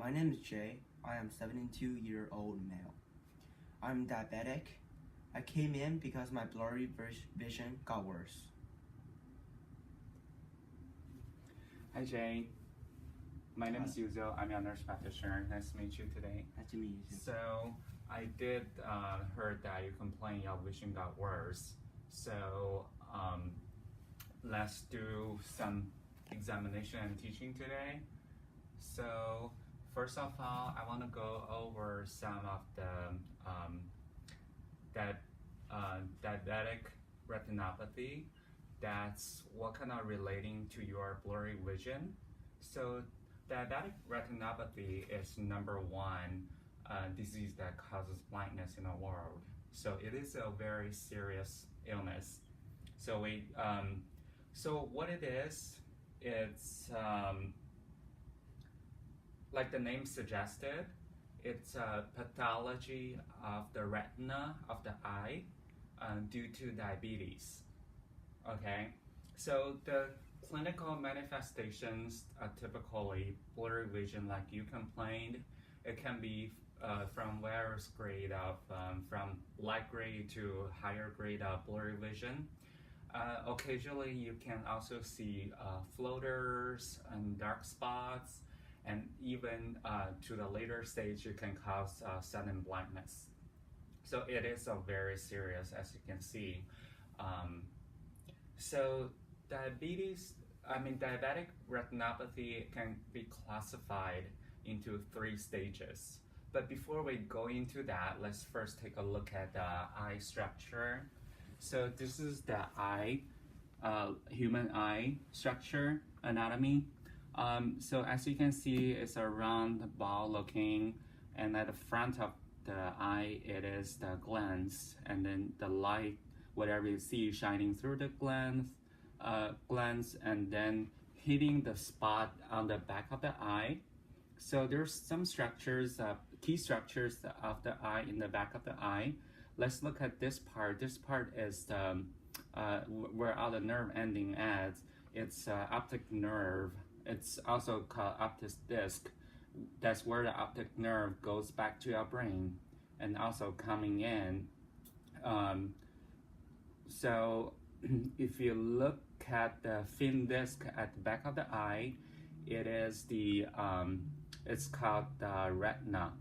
My name is Jay. I am 72-year-old male. I'm diabetic. I came in because my blurry vision got worse. Hi Jay, my name is Yuzo. I'm your nurse practitioner. Nice to meet you today. Nice to meet you too. So I did heard that you complained your vision got worse. So let's do some examination and teaching today. So first of all, I want to go over some of the diabetic retinopathy. That's what kind of relating to your blurry vision. So diabetic retinopathy is number one disease that causes blindness in the world. So it is a very serious illness. So so what it is, it's like the name suggested, it's a pathology of the retina of the eye due to diabetes. Okay, so the clinical manifestations are typically blurry vision, like you complained. It can be from various grade of from light gray to higher grade of blurry vision. Occasionally, you can also see floaters and dark spots, and even to the later stage, it can cause sudden blindness. So it is a very serious, as you can see. So diabetic retinopathy can be classified into 3 stages. But before we go into that, let's first take a look at the eye structure. So this is the eye, human eye structure, anatomy. So as you can see, it's a round ball looking, and at the front of the eye, it is the glands, and then the light, whatever you see shining through the glands, and then hitting the spot on the back of the eye. So there's some structures, key structures of the eye in the back of the eye. Let's look at this part. This part is the, where all the nerve ending ends. It's optic nerve. It's also called optic disc. That's where the optic nerve goes back to your brain, and also coming in. So if you look at the thin disc at the back of the eye, it is the it's called the retina.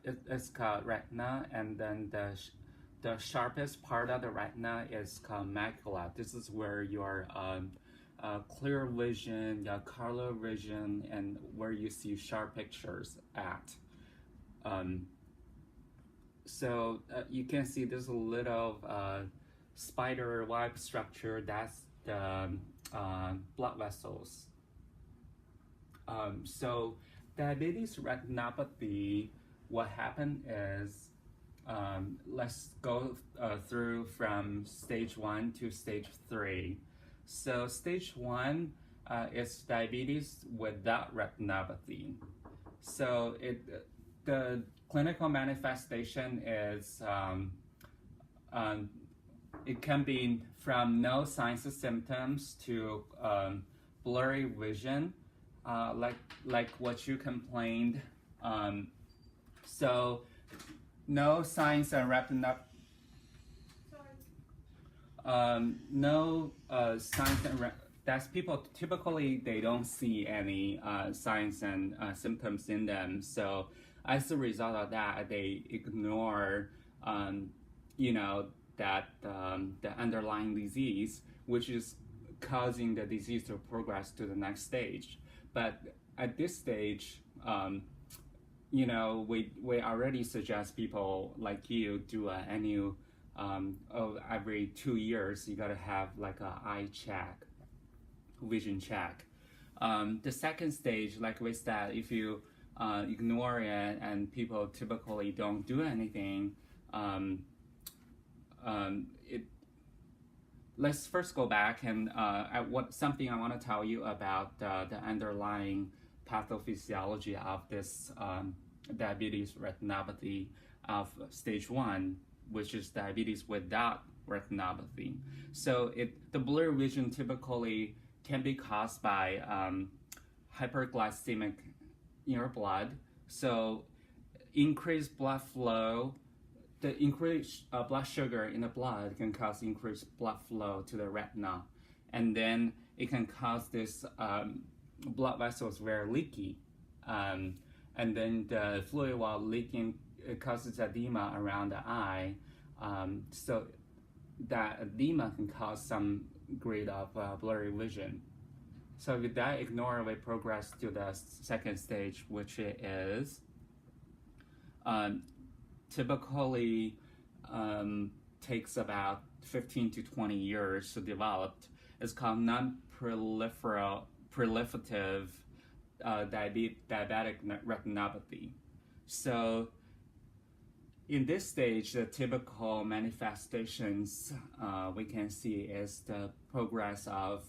It's called retina, and then the sharpest part of the retina is called macula. This is where your clear vision, your color vision, and where you see sharp pictures at. So you can see there's a little spider web structure. That's the blood vessels. So diabetes retinopathy, what happened is, let's go through from stage 1 to stage 3. So stage 1 is diabetes without retinopathy. So the clinical manifestation is it can be from no signs or symptoms to blurry vision, like what you complained. So no signs of retinopathy. No signs and that's people typically they don't see any signs and symptoms in them. So as a result of that, they ignore that the underlying disease, which is causing the disease to progress to the next stage. But at this stage, we already suggest people like you do an annual every 2 years you gotta have like a eye check, vision check. The second stage, like we said, if you ignore it and people typically don't do anything, let's first go back and something I want to tell you about the underlying pathophysiology of this diabetes retinopathy of stage 1, which is diabetes without retinopathy. So the blurry vision typically can be caused by hyperglycemic in your blood. So increased blood flow, the increased blood sugar in the blood can cause increased blood flow to the retina, and then it can cause this blood vessels very leaky, and then the fluid while leaking, it causes edema around the eye. So that edema can cause some grade of blurry vision. So with that ignored, we progress to the second stage, which is typically takes about 15 to 20 years to develop. It's called non-proliferative diabetic retinopathy. So in this stage, the typical manifestations we can see is the progress of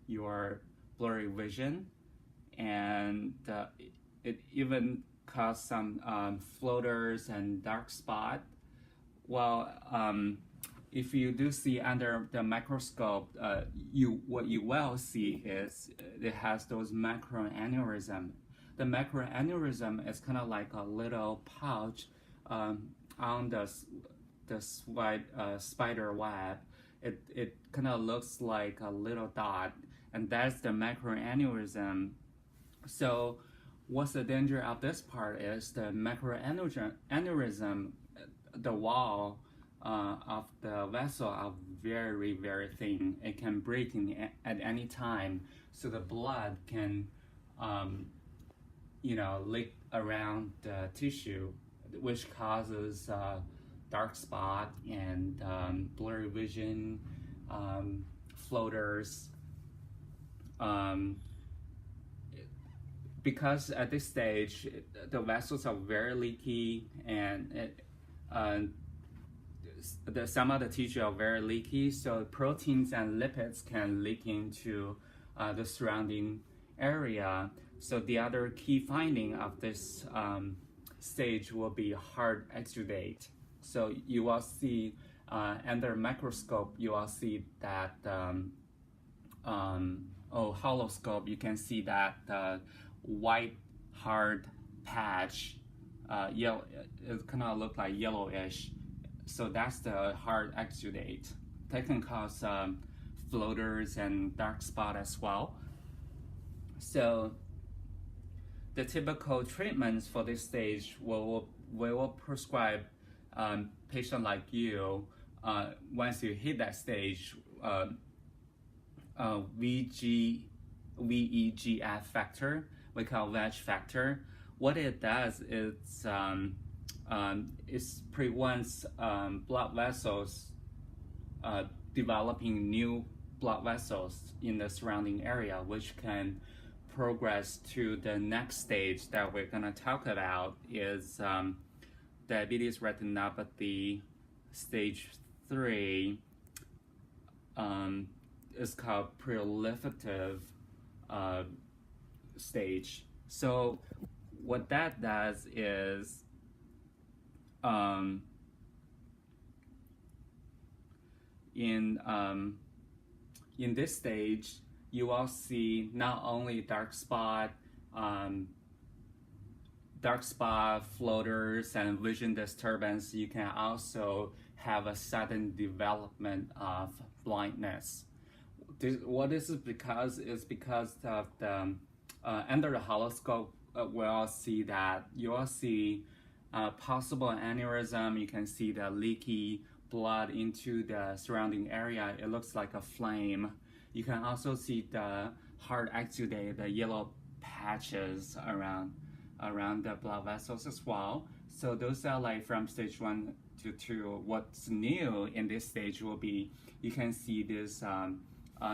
your blurry vision, and it even cause some floaters and dark spot. Well, if you do see under the microscope, what you will see is it has those macroaneurysm. The macroaneurysm is kind of like a little pouch on the spider web. It kind of looks like a little dot, and that's the macroaneurysm. So what's the danger of this part is the macroaneurysm, the wall of the vessel are very, very thin. It can break at any time, so the blood can leak around the tissue, which causes dark spot and blurry vision, floaters. Because at this stage, the vessels are very leaky, and some of the tissue are very leaky, so proteins and lipids can leak into the surrounding area. So the other key finding of this stage will be hard exudate. So you will see under microscope, you will see that holoscope, you can see that white hard patch, yellow, it kind of look like yellowish. So that's the hard exudate. That can cause floaters and dark spot as well. So the typical treatments for this stage we will prescribe patient like you once you hit that stage, VEGF factor, we call VEG factor. What it does is it prevents blood vessels developing new blood vessels in the surrounding area, which can progress to the next stage that we're going to talk about is diabetes retinopathy stage 3. It's called proliferative stage. So what that does is in this stage, you will see not only dark spot, floaters, and vision disturbance. You can also have a sudden development of blindness. What this is because of the under the holoscope, we'll see that you will see possible aneurysm. You can see the leaky blood into the surrounding area. It looks like a flame. You can also see the hard exudate, the yellow patches around the blood vessels as well. So those are like from stage 1 to 2. What's new in this stage will be you can see this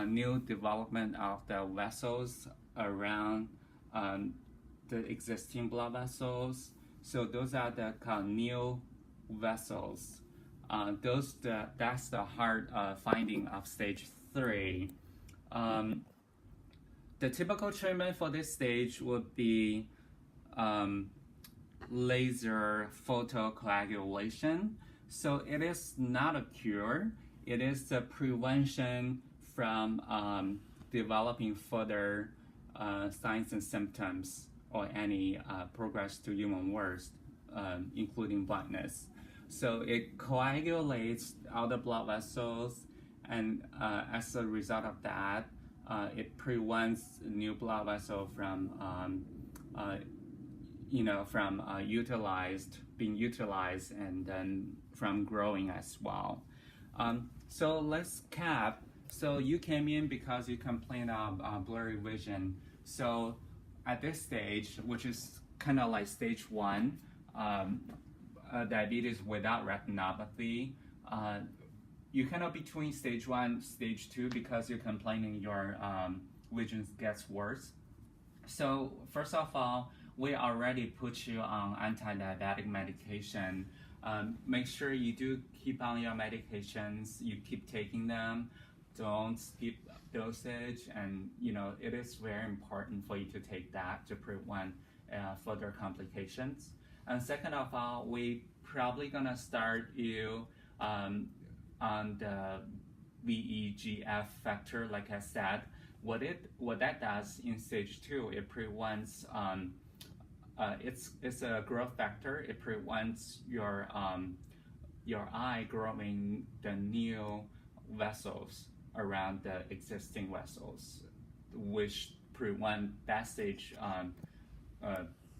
new development of the vessels around the existing blood vessels. So those are the new vessels. That's the hard finding of stage 3. The typical treatment for this stage would be laser photocoagulation. So it is not a cure. It is the prevention from developing further signs and symptoms or any progress to even worse, including blindness. So it coagulates all the blood vessels, and as a result of that, it prevents new blood vessel from being utilized and then from growing as well. So let's cap. So you came in because you complained of blurry vision. So at this stage, which is kind of like stage 1, diabetes without retinopathy, you kind of between stage 1, stage 2 because you're complaining your vision gets worse. So first of all, we already put you on anti-diabetic medication. Make sure you do keep on your medications, you keep taking them, don't skip dosage, and it is very important for you to take that to prevent further complications. And second of all, we probably gonna start you on the VEGF factor, like I said. What that does in stage 2, it prevents it's a growth factor. It prevents your eye growing the new vessels around the existing vessels, which prevent that stage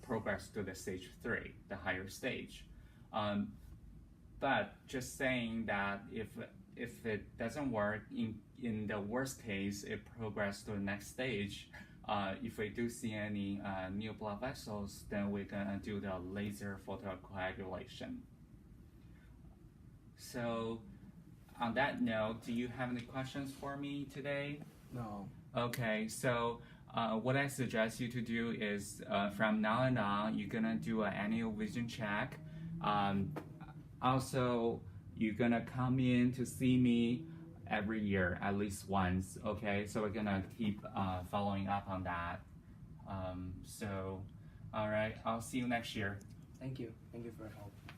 progress to the stage 3, the higher stage. But just saying that if it doesn't work, in the worst case, it progresses to the next stage. If we do see any new blood vessels, then we're gonna do the laser photocoagulation. So on that note, do you have any questions for me today? No. Okay, so what I suggest you to do is from now on, you're gonna do an annual vision check. Also, you're gonna come in to see me every year, at least once, okay? So we're gonna keep following up on that. So, all right, I'll see you next year. Thank you. Thank you for your help.